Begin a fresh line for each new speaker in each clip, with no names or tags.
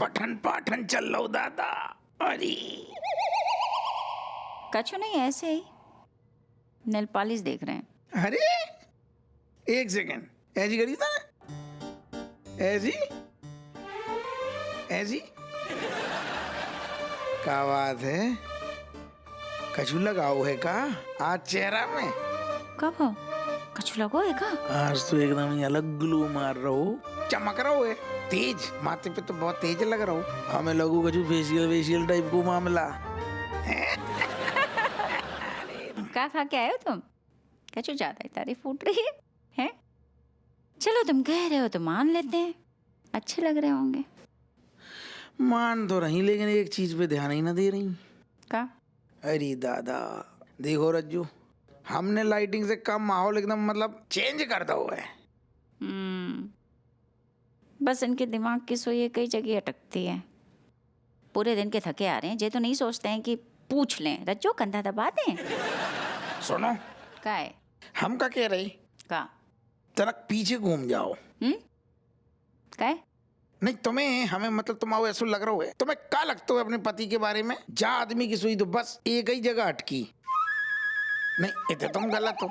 पठन पाठन चल लो दादा। अरे
कछु नहीं, ऐसे ही नेल पॉलिश देख रहे हैं।
अरे एक सेकेंड, ऐसी करी था ऐसी ऐसी क्या बात है, कछु लगाओ है का आज चेहरा में?
कब हो? कछु लगो है का?
आज तो एकदम ही अलग ग्लो मार रहा हो, चमक रहा हो है, तेज माथे पे तो बहुत तेज लग रहा हो। हमें लगू कछु फेशियल टाइप को मामला।
क्या खा के आए हो तुम? कछु ज्यादा ही तारीफ फूट रही है? चलो तुम कह रहे हो तो मान लेते हैं, अच्छे लग रहे होंगे।
मान तो रही, लेकिन एक चीज पे ध्यान ही ना दे रही।
का?
अरे दादा देखो रज्जू, हमने लाइटिंग से कम माहौल एकदम मतलब चेंज कर दो है।
बस इनके दिमाग की सुई कई जगह अटकती है। पूरे दिन के थके आ रहे हैं, ये तो नहीं सोचते हैं कि पूछ लें, रज्जो कंधा दबा दें।
सुनो,
का है?
हम का कह रहे,
का?
जरा पीछे घूम जाओ।
का है?
नहीं तुम्हें, हमें मतलब तुम आओ ऐसा लग रहा है, तुम्हें क्या लगता है अपने पति के बारे में? जा आदमी की सुई तो बस एक ही जगह अटकी। नहीं इतने तुम गलत हो।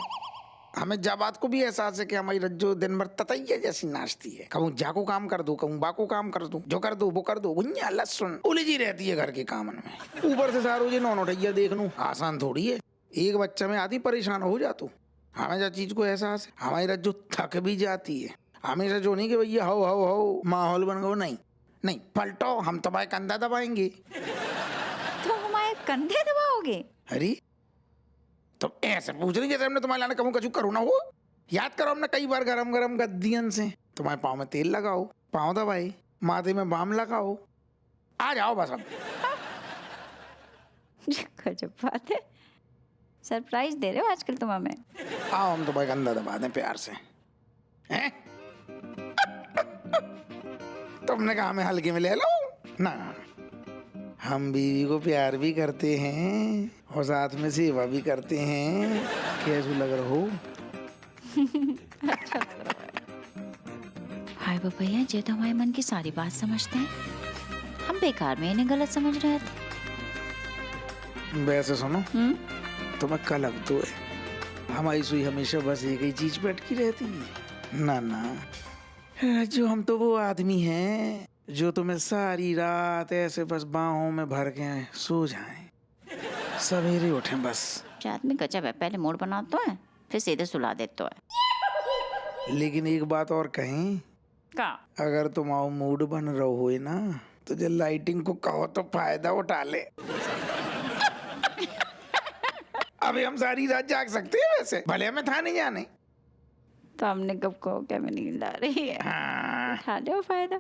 हमें जा बात को भी एहसास है कि हमारी रज्जो दिन भर ततैया जैसी नाचती है, कहूँ जा को काम कर दो, कहूँ बा को काम कर दो, जो कर दो वो कर दो, गुंजा लहसुन उलझी रहती है घर के काम में। ऊपर से सारो जी नौनो ठैया देख लूं, आसान थोड़ी है। एक बच्चा में आधी परेशान हो जा तू। हमें जो चीज को एहसास है, हमारी रज्जो थक भी जाती है। हमेशा जो नहीं कि भैया हो माहौल बन गो, नहीं नहीं पलटो, हम तुम्हारे कंधा दबाएंगे।
तो हमारे कंधे दबाओगे?
अरे तो ऐसे पूछ रही जैसे हमने तुम्हारे लाने कहूँ कछु करो ना हो। याद करो हमने कई बार गरम गरम गद्दियन से तुम्हारे पाँव में तेल लगाओ, पाँव दबाए, माथे में बाम लगाओ, आ जाओ बस अब।
गजब बात है, सरप्राइज दे रहे हो आजकल तुम हमें।
आओ हम तुम्हारे कंधा दबा दें प्यार से, हैं? तुमने कहा हमें हल्के में ले लो ना, हम बीवी को प्यार भी करते हैं और साथ में सेवा भी करते हैं। कैसे लग रहा हो?
अच्छा लग रहा है। हाय भैया, ये तो हमारे मन की सारी बात समझते हैं, हम बेकार में इन्हें गलत समझ रहे थे।
वैसे सुनो, तुम्हें क्या लगता है हमारी सुई हमेशा बस एक ही चीज पे अटकी रहती है? ना ना, जो हम तो वो आदमी हैं जो तुम्हें सारी रात ऐसे बस बाहों में भर के सो जाएं, सवेरे उठें बस।
आदमी गजब है, पहले मूड बनाता है फिर सीधे सुला देता है।
लेकिन एक बात और कहें,
का?
अगर तुम आओ मूड बन रहो हो ना, तो जो लाइटिंग को कहो तो फायदा उठा ले। अभी हम सारी रात जाग सकते हैं, वैसे भले हमें था नहीं जाने।
तो हमने कब कहो क्या में नींद आ रही है?
हाँ।
उठा लो फायदा।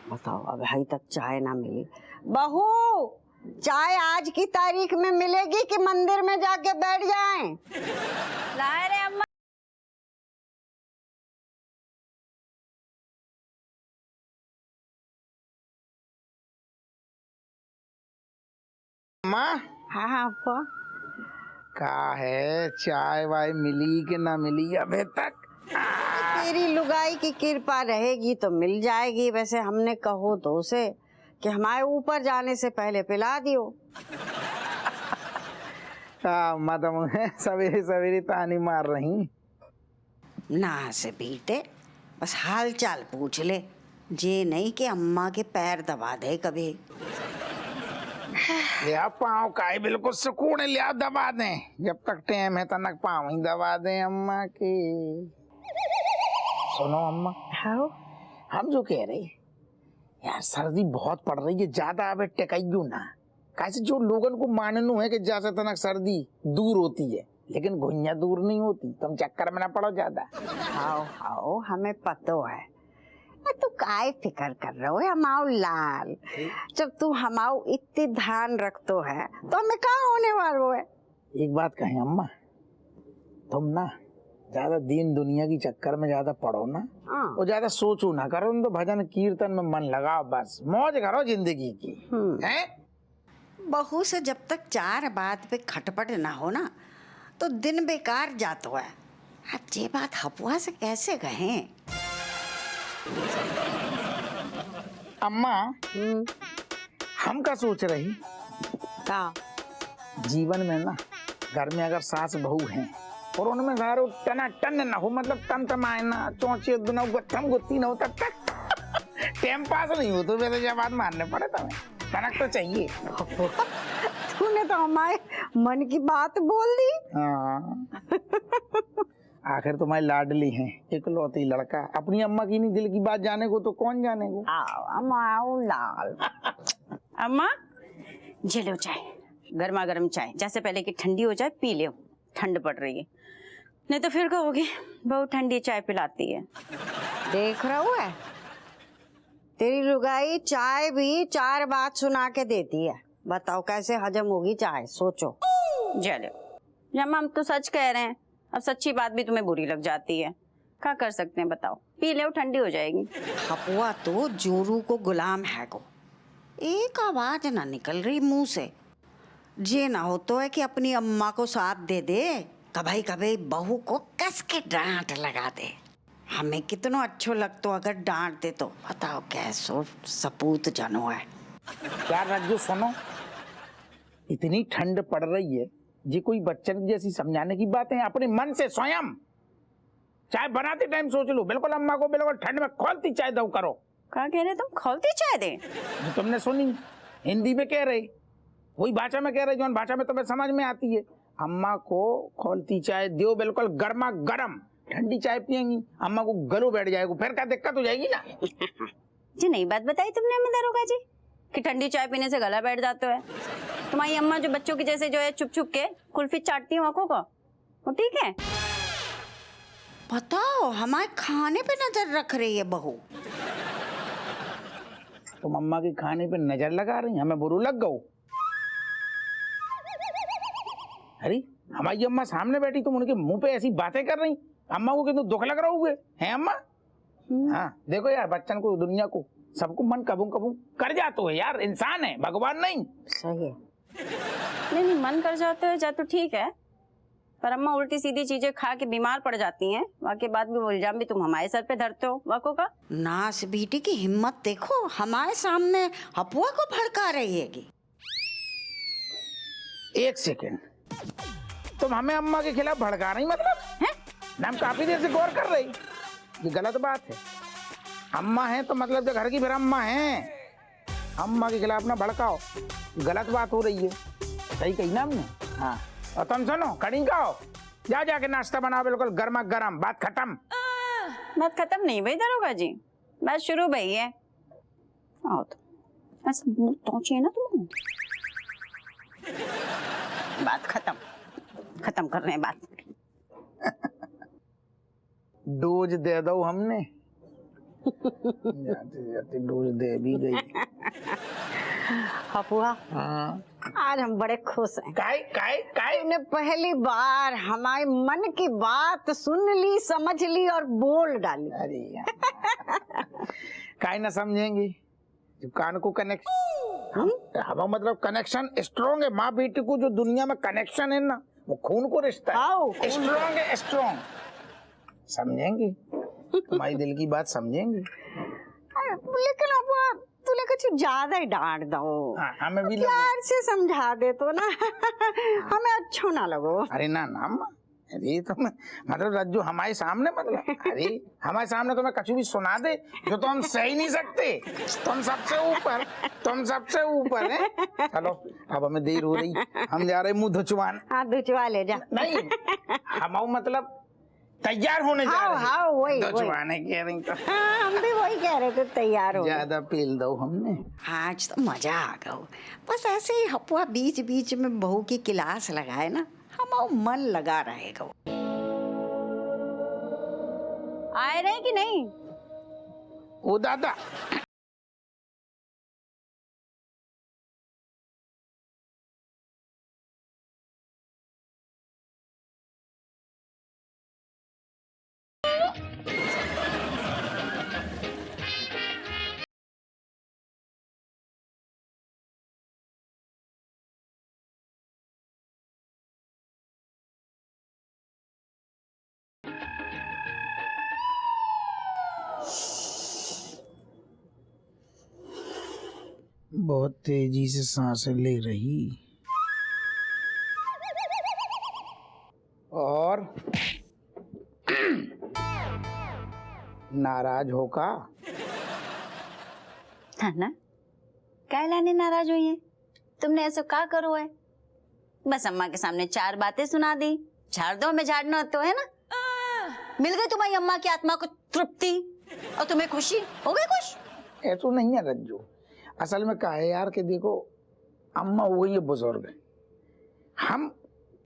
बताओ, अब अभी तक चाय ना मिली। बहू, चाय आज की तारीख में मिलेगी कि मंदिर में जाके बैठ जाएं?
लाए रे अम्मा।
माँ,
हाँ हाँ आपको
का है, चाय वाय मिली कि ना मिली अभी तक?
तेरी लुगाई की कृपा रहेगी तो मिल जाएगी। वैसे हमने कहो तो उसे कि हमारे ऊपर जाने से पहले पिला दियो।
तुम सवेरे सवेरे तानी मार रही।
ना से बेटे, बस हाल चाल पूछ ले, जे नहीं कि अम्मा के पैर दबा दे कभी।
लिया पाँव का ही बिल्कुल सुकून है, लिया दबा दें जब तक टाइम है तनक पाँव ही दबा दें अम्मा के। सुनो अम्मा,
हाँ
हम जो कह रहे यार सर्दी बहुत पड़ रही है, ज्यादा अब टेकाइयो ना। कैसे जो लोगन को मानना है कि जैसे तनक सर्दी दूर होती है, लेकिन घुइया दूर नहीं होती। तुम चक्कर में ना पड़ो ज्यादा।
हाँ हाँ हमें पतो है। तू काय फिकर कर रहे हो हमाऊ लाल, जब तू हमाऊ इतनी ध्यान रखतो है तो हमें कहाँ होने वालों है।
एक बात कहें अम्मा, तुम ना ज्यादा दीन दुनिया की चक्कर में ज्यादा पड़ो ना, और ज्यादा सोचो ना करो, तो भजन कीर्तन में मन लगाओ, बस मौज करो जिंदगी की। हैं?
बहू से जब तक चार बात पे खटपट ना हो ना तो दिन बेकार जातो है। अब ये बात हपुआ से कैसे कहें।
अम्मा हम का सोच रही,
का
जीवन में ना घर में अगर सास बहू हैं और उनमें गारो टना टन ना हो, मतलब तम तमाए ना, चौंचे दुना गत्थम गुत्ती ना हो, तब तक टाइम पास नहीं हो। तो वैसे जब बात मानने पड़े तो तनक तो चाहिए।
तूने तो हमारे मन की बात बोल दी।
हाँ। आखिर तुम्हारी लाडली हैं, इकलौती लड़का। अपनी अम्मा की नहीं दिल की बात जाने को तो कौन जाने को।
अम्मा लाल।
अम्मा ये लो चाय, गर्मा गर्म चाय, जैसे पहले की ठंडी हो जाए पी लो, ठंड पड़ रही है, नहीं तो फिर कहोगे बहुत ठंडी चाय पिलाती है।
देख रहा हुआ है तेरी लुगाई चाय भी चार बात सुना के देती है। बताओ कैसे हजम होगी चाय, सोचो।
चलो अम्मा हम तो सच कह रहे हैं, अब सच्ची बात भी तुम्हें बुरी लग जाती है, क्या कर सकते हैं बताओ, पी लो ठंडी हो जाएगी।
हपुआ तो जोरू को गुलाम है को, एक आवाज ना निकल रही मुंह से। जे ना हो तो है कि अपनी अम्मा को साथ दे दे, कभी कभी बहू को कस के डांट लगा दे। हमें कितना अच्छो लगतो अगर डांट दे तो। बताओ कैसो सपूत जनो है।
यार रज्जू सुनो, इतनी ठंड पड़ रही है, ये कोई बच्चन जैसी समझाने की बात है। अपने मन से स्वयं चाय बनाते टाइम सोच लो, बिल्कुल अम्मा को बिल्कुल ठंड में खोलती चाय दो करो।
क्या कह रहे तुम, खोलती चाय दे?
जो तुमने सुनी हिंदी में कह रहे, वही भाषा में कह रहे, जो भाषा में तुम्हें समझ में आती है। अम्मा को खोलती चाय दो, बिल्कुल गर्मा गर्म। ठंडी चाय पियेंगी अम्मा को गलो बैठ जाएगा, फिर क्या दिक्कत हो जाएगी ना।
जी नई बात बताई तुमने हमें दरोगा जी कि ठंडी चाय पीने से गला बैठ जाता है। तुम्हारी अम्मा जो बच्चों की जैसे जो है चुप चुप के कुल्फी चाटती है आंखों को, वो ठीक है?
बताओ हमारे खाने पे नजर रख रही है बहू।
तुम अम्मा के खाने पे नजर लगा रही, हमें बुरू लग गो। अरे हमारी अम्मा सामने बैठी, तुम उनके मुंह पे ऐसी बातें कर रही, अम्मा को कितना दुख लग रहा हुए हैं अम्मा। हाँ देखो यार, बच्चन को दुनिया को सबको मन कबू कबू कर जाते है यार, इंसान है भगवान नहीं।
सही है।
नहीं मन कर जाते हो जा तो ठीक है, पर अम्मा उल्टी सीधी चीजें खा के बीमार पड़ जाती हैं, वाके बाद भी वो इल्जाम भी तुम हमारे सर पे धरते हो वाको का।
नास बेटी की हिम्मत देखो, हमारे सामने हपुआ को भड़का रही है कि।
एक सेकेंड, तुम हमें अम्मा के खिलाफ भड़का रही मतलब है ना? हम काफी देर से गौर कर रही, ये गलत बात है। अम्मा है तो मतलब जो घर की फिर अम्मा है, अम्मा के खिलाफ ना भड़काओ, गलत बात हो रही है। सही कही ना हमने। हाँ और तुम सुनो, कड़ी खाओ, जाके नाश्ता बनाओ, बिल्कुल गर्मा गर्म। बात खत्म।
बात खत्म नहीं भाई दरोगा जी, बात शुरू भई है। आओ तो ऐसा मुंह तोचे ना तुम। बात खत्म कर रहे हैं बात।
डोज दे दो हमने। जाते जाते डोज दे भी गई।
हपुआ
हाँ
आज हम बड़े खुश हैं।
काय
ने पहली बार हमारे मन की बात सुन ली, समझ ली और बोल डाली।
अरे काय ना समझेंगे, जो कान को कनेक्ट हम मतलब कनेक्शन स्ट्रॉन्ग है। माँ बेटी को जो दुनिया में कनेक्शन है ना, वो खून को रिश्ता है, स्ट्रॉन्ग है, स्ट्रॉन्ग। समझेंगे तुम्हारी दिल की बात, समझेंगे।
लेकिन अब तूने कुछ ज्यादा ही डांट दो।
हमें भी
प्यार से समझा दे तो ना हमें अच्छा ना लगो।
अरे ना ना अम्मा, अरे तुम मतलब रज्जू हमारे सामने मतलब अरे हमारे सामने तुम्हें कछु भी सुना दे जो तो हम सह ही नहीं सकते। तुम सबसे ऊपर है। चलो अब हमें देर हो रही, हम जा रहे मुंह धुचवान।
हाँ धुचवा ले जा।
नहीं हम मतलब तैयार होने जा रहे हैं।
हाँ वही
धुचवाने कह रही तो
हाँ, हम भी वही कह रहे थे तैयार हो।
ज्यादा पील दो हमने।
आज तो मजा आ गया। बस ऐसे ही हपुआ बीच बीच में बहू की क्लास लगाए ना, हम मन लगा रहेगा।
आए रहे कि नहीं?
ओ दादा बहुत तेजी से सांसें ले रही और नाराज होका।
है ना, काय लाने नाराज हुई है? तुमने ऐसा का करो है? बस अम्मा के सामने 4 बातें सुना दी, झाड़ दो में झाड़ना तो है ना। मिल गई तुम्हारी अम्मा की आत्मा को तृप्ति और तुम्हें खुशी हो गई खुश।
ऐसा नहीं है रज्जू, असल में क्या है यार कि देखो अम्मा हो गई है बुजुर्ग, हम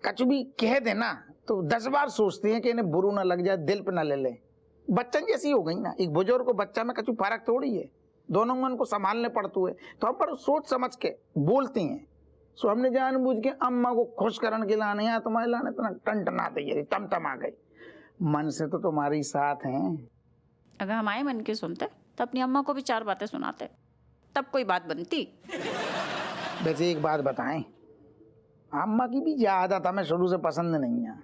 कछ भी कह देना तो 10 बार सोचते हैं कि इन्हें बुरू ना लग जाए, दिल पे ना ले ले। बच्चन जैसी हो गई ना, एक बुजुर्ग को बच्चा में कछु फर्क थोड़ी है, दोनों मन को संभालने पड़ते हुए तो हम पर सोच समझ के बोलती हैं। सो हमने जानबूझ के अम्मा को खुश करने के लाने या तुम्हारे लाने तो टन तैयारी तम आ गई। मन से तो तुम्हारी साथ हैं।
अगर हमारे मन की सुनते तो अपनी अम्मा को भी 4 बातें सुनाते, तब कोई बात बनती।
वैसे एक बात बताएं, अम्मा की भी आदत हमें शुरू से पसंद नहीं है।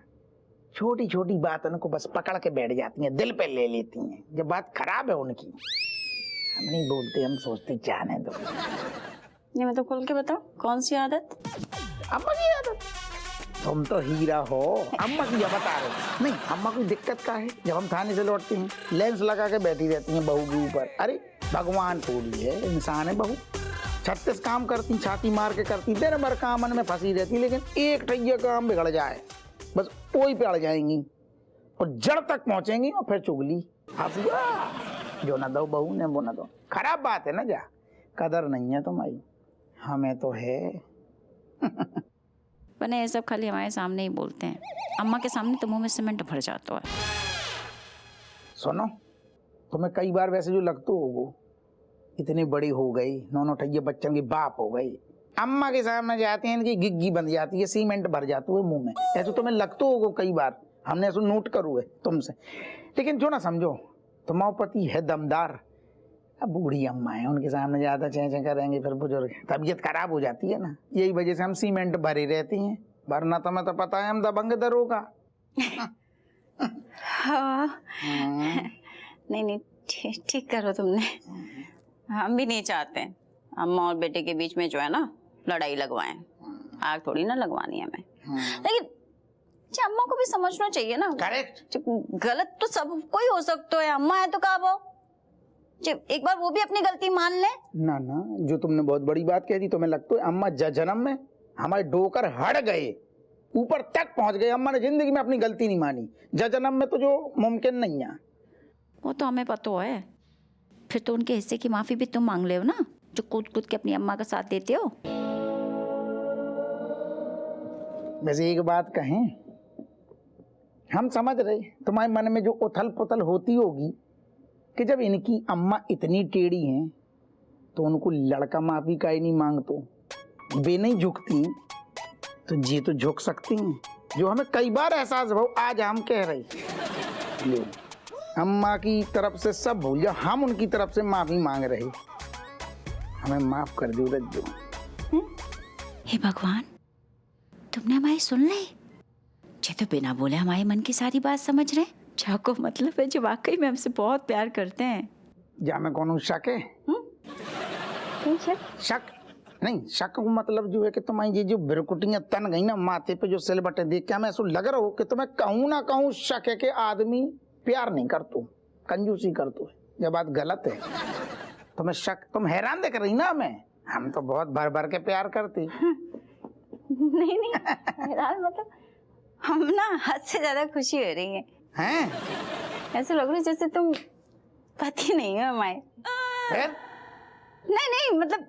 छोटी छोटी बातों को बस पकड़ के बैठ जाती हैं, दिल पे ले लेती हैं। जब बात खराब है उनकी हम नहीं बोलते, हम सोचते जाने दो।
ये मतलब खोल के बताओ कौन सी आदत?
अम्मा की आदत? तुम तो हीरा हो, अम्मा की बता रहे। नहीं अम्मा कोई दिक्कत का है, जब हम थाने से लौटते हैं लेंस लगा के बैठी रहती हैं बहू के ऊपर। अरे भगवान थोड़ी है, इंसान है बहू। 36 काम करती, छाती मार के करती, दिन भर काम में फंसी रहती, लेकिन एक ठैया काम बिगड़ जाए बस वही पे अड़ जाएंगी और जड़ तक पहुंचेंगी और फिर चुगली। जो ना दो बहू ने वो ना दो। खराब बात है ना, जा कदर नहीं है तुम्हारी, हमें तो है।
वरना ये सब खाली हमारे सामने ही बोलते हैं, अम्मा के सामने तो मुंह में सीमेंट भर जाता है।
सुनो, तुम्हें कई बार वैसे जो लगता होगो इतनी बड़ी हो गई, 9 ठैया बच्चों की बाप हो गई, अम्मा के सामने जाती है इनकी गिग्गी बन जाती है, सीमेंट भर जाती है मुंह में। ऐसा तुम्हें लगता होगो कई बार, हमने ऐसा नोट करू है तुमसे। लेकिन जो ना समझो, तुम्हारा पति है दमदार, अब बूढ़ी अम्मा है, उनके सामने ज्यादा चें करेंगे फिर बुजुर्ग, तबीयत खराब हो जाती है ना। यही वजह से हम सीमेंट भरी रहती हैं, वरना तुम्हें तो पता है हम दबंग दरोगा।
हाँ नहीं ठीक करो तुमने। हम भी नहीं चाहते अम्मा और बेटे के बीच में जो है ना लड़ाई लगवाएं, आग थोड़ी ना लगवानी है हमें। लेकिन अम्मा को भी समझना चाहिए ना।
करेक्ट।
गलत तो सब कोई हो सकता है, अम्मा है तो का वो एक बार वो भी अपनी गलती मान ले
ना। जो तुमने बहुत बड़ी बात कह दी, तुम्हें लगता है अम्मा जन्म में हमारे डोकर हट गए, ऊपर तक पहुंच गए, अम्मा ने जिंदगी में अपनी गलती नहीं मानी। जन्म में तो जो मुमकिन नहीं है।
वो तो हमें पता है, फिर तो उनके हिस्से की माफी भी तुम मांग ले हो ना, जो कूद के अपनी अम्मा का साथ देते हो।
वैसे एक बात कहें, हम समझ रहे तुम्हारे मन में जो उथल पुथल होती होगी कि जब इनकी अम्मा इतनी टेढ़ी हैं तो उनको लड़का माफी का ही नहीं मांगतो, वे नहीं झुकती तो जी तो झुक सकती हैं। जो हमें कई बार एहसास हो, आज हम कह रहे ले अम्मा की तरफ से सब भूल जाओ, हम उनकी तरफ से माफी मांग रहे, हमें माफ कर दो रज्जू।
हे भगवान, तुमने हमारी सुन ली? जे तो बिना बोले हमारे मन की सारी बात समझ रहे, जाको मतलब है जो वाकई में हमसे बहुत प्यार करते हैं।
जा में कौन शक है? शक नहीं शक का मतलब जो है कि तुम्हारी ये जो बिरकुटियां तन गई ना माथे पे जो सिल बटे देख के हमें ऐसा लग रहा हो कि तुम्हें कहूँ ना कहूँ शक है कि आदमी प्यार नहीं करतू, कंजूसी करतू है। ये बात गलत है। तुम्हें शक, तुम हैरान देख रही ना हमें, हम तो बहुत भर भर के प्यार करती।
नहीं नहीं हैरान मतलब हम ना हद से ज्यादा खुशी हो रही है।
हैं?
ऐसे लग रहा है जैसे तुम पति नहीं हो हमारे।
फिर?
नहीं नहीं मतलब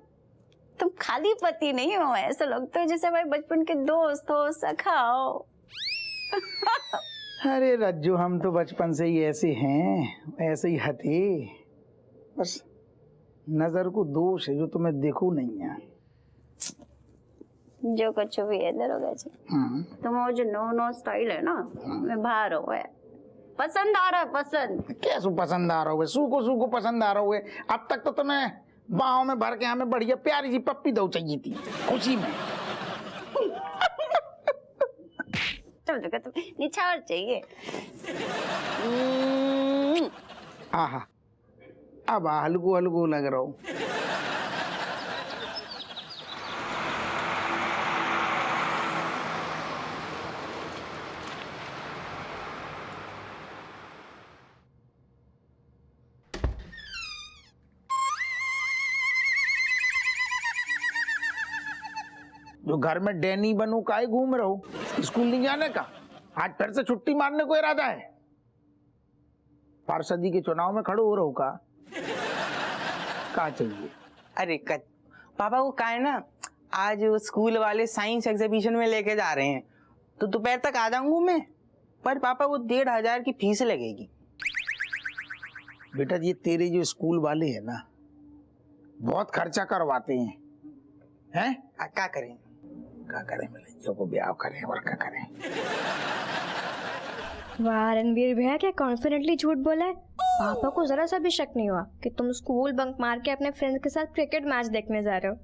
तुम खाली पति नहीं हो, ऐसा लगता है जैसे हमारे बचपन के दोस्त हो, सखा हो।
अरे रज्जू, हम तो बचपन से ही ऐसे हैं, ऐसे ही हटे। बस नजर को दोष है जो तुम्हें देखू नहीं है।
जो कुछ भी है दरोगा जी, तुम वो जो नो स्टाइल है ना, मैं बाहर हो है, पसंद आ रहा है। पसंद
कैसे पसंद आ रहा हुए? सूको पसंद आ रहा हुए। अब तक तो तुम्हें बाहों में भर के हमें बढ़िया प्यारी सी पप्पी दो चाहिए थी खुशी में।
चल तुम निछावर चाहिए।
आहा, अब हल्कू हल्कू लग रहा हूँ। जो घर में डैनी बनू काहे घूम रहा हूँ? स्कूल नहीं जाने का? आज फिर से छुट्टी मारने को इरादा है? पार्षदी के चुनाव में खड़े हो रहा हूँ का चाहिए?
अरे पापा वो का है ना, आज वो स्कूल वाले साइंस एग्जीबिशन में लेके जा रहे हैं, तो दोपहर तक आ जाऊंगा मैं। पर पापा वो 1500 की फीस लगेगी।
बेटा ये तेरे जो स्कूल वाले हैं ना, बहुत खर्चा करवाते हैं।
क्या करें?
क्या करें? जो को ब्याह करें और क्या करें?
वाह रणवीर भैया, क्या कॉन्फिडेंटली झूठ बोला है। पापा को जरा सा भी शक नहीं हुआ कि तुम स्कूल बंक मार के अपने फ्रेंड्स के साथ क्रिकेट मैच देखने जा रहे हो।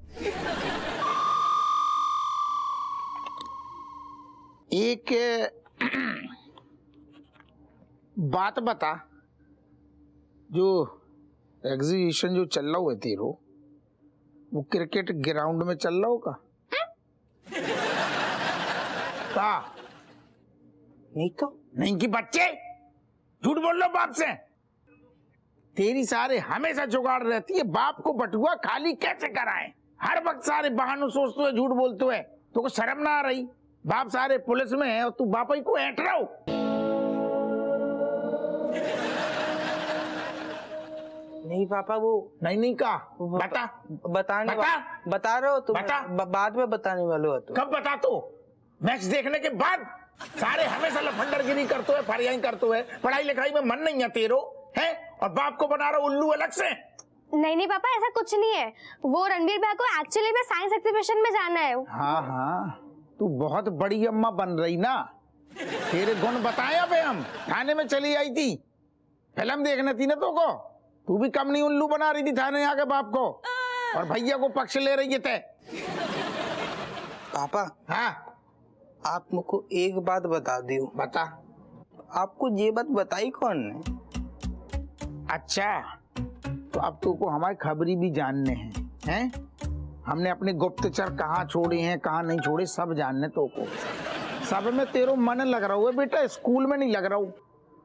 एक बात बता, जो एग्जीबिशन जो चल रहा है तेरो, वो क्रिकेट ग्राउंड में चल रहा होगा का?
नहीं तो
नहीं कि बच्चे झूठ बोल लो बाप से। तेरी सारे हमेशा जुगाड़ रहती है, बाप को बटुआ खाली कैसे कराए। हर वक्त सारे बहानों सोचते हुए झूठ बोलते हुए, तो शर्म ना आ रही? बाप सारे पुलिस में है और तू बाप ही को ऐंठ रहा हो।
नहीं पापा वो
नहीं का बता,
बता रहे हो तुम।
बता।
बाद में बताने वाले हो तुम।
कब बता? तो मैच देखने के बाद सारे हमेशा लफंडरगिरी करते हुए, फरियाई करते हुए, पढ़ाई लिखाई में मन नहीं है तेरो है, और बाप को बना रहा उल्लू अलग से।
नहीं पापा, ऐसा कुछ नहीं है। वो रणवीर भैया को एक्चुअली में साइंस एग्जीबिशन में जाना है।
हाँ, तू बहुत बड़ी अम्मा बन रही ना। तेरे गुण बताए अबे, हम थाने में चली आई थी, फिल्म देखने थी ना तो को। तू भी कम नहीं उल्लू बना रही थी थाने आके बाप को, और भैया को पक्ष ले रही थे।
पापा
हाँ
आप मुझको एक बात बता दियो।
बता।
आपको ये बात बताई कौन ने?
अच्छा, तो अब तू को हमारी खबरी भी जानने हैं? हमने अपने गुप्तचर कहाँ छोड़े हैं, कहाँ नहीं छोड़े, सब जानने तो को। सब में तेरो मन लग रहा है बेटा, स्कूल में नहीं लग रहा हूँ।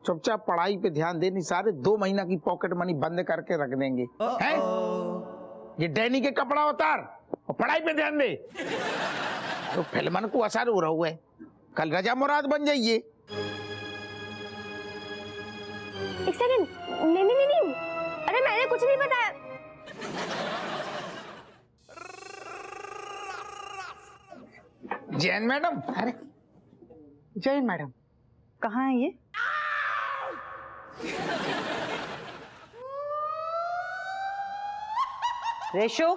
चुपचाप पढ़ाई पे ध्यान दे, नहीं सारे 2 महीना की पॉकेट मनी बंद करके रख देंगे। हैं? ये डैनी के कपड़ा उतार और पढ़ाई पे ध्यान दे। तो फिल्मन को असर हो रहा है, कल रजा मुराद बन जाइए।
एक सेकंड, नहीं, अरे मैंने कुछ नहीं बताया।
जैन मैडम।
अरे जय मैडम, कहाँ है ये? रेशो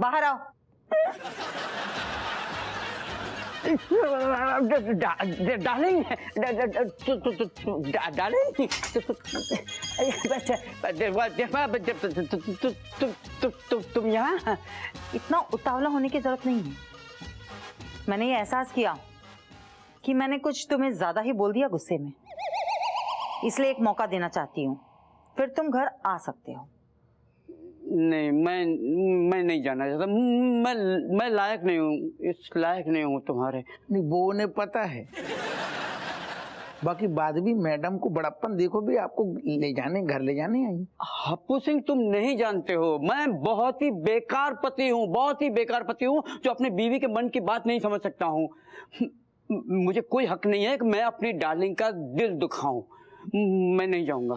बाहर आओ। डार्लिंग तुम यहाँ?
इतना उतावला होने की जरूरत नहीं है। मैंने ये एहसास किया कि मैंने कुछ तुम्हें ज्यादा ही बोल दिया गुस्से में, इसलिए एक मौका देना चाहती हूँ, फिर तुम घर आ सकते हो।
नहीं, मैं नहीं जाना चाहता। मैं लायक नहीं हूँ, इस लायक नहीं हूँ तुम्हारे।
नहीं वो उन्हें पता है, बाकी बाद भी मैडम को बड़प्पन देखो भी आपको ले जाने, घर ले जाने आई।
हप्पू सिंह, तुम नहीं जानते हो, मैं बहुत ही बेकार पति हूँ, बहुत ही बेकार पति हूँ, जो अपने बीवी के मन की बात नहीं समझ सकता हूँ। मुझे कोई हक नहीं है कि मैं अपनी डार्लिंग का दिल दुखाऊं। मैं नहीं जाऊंगा।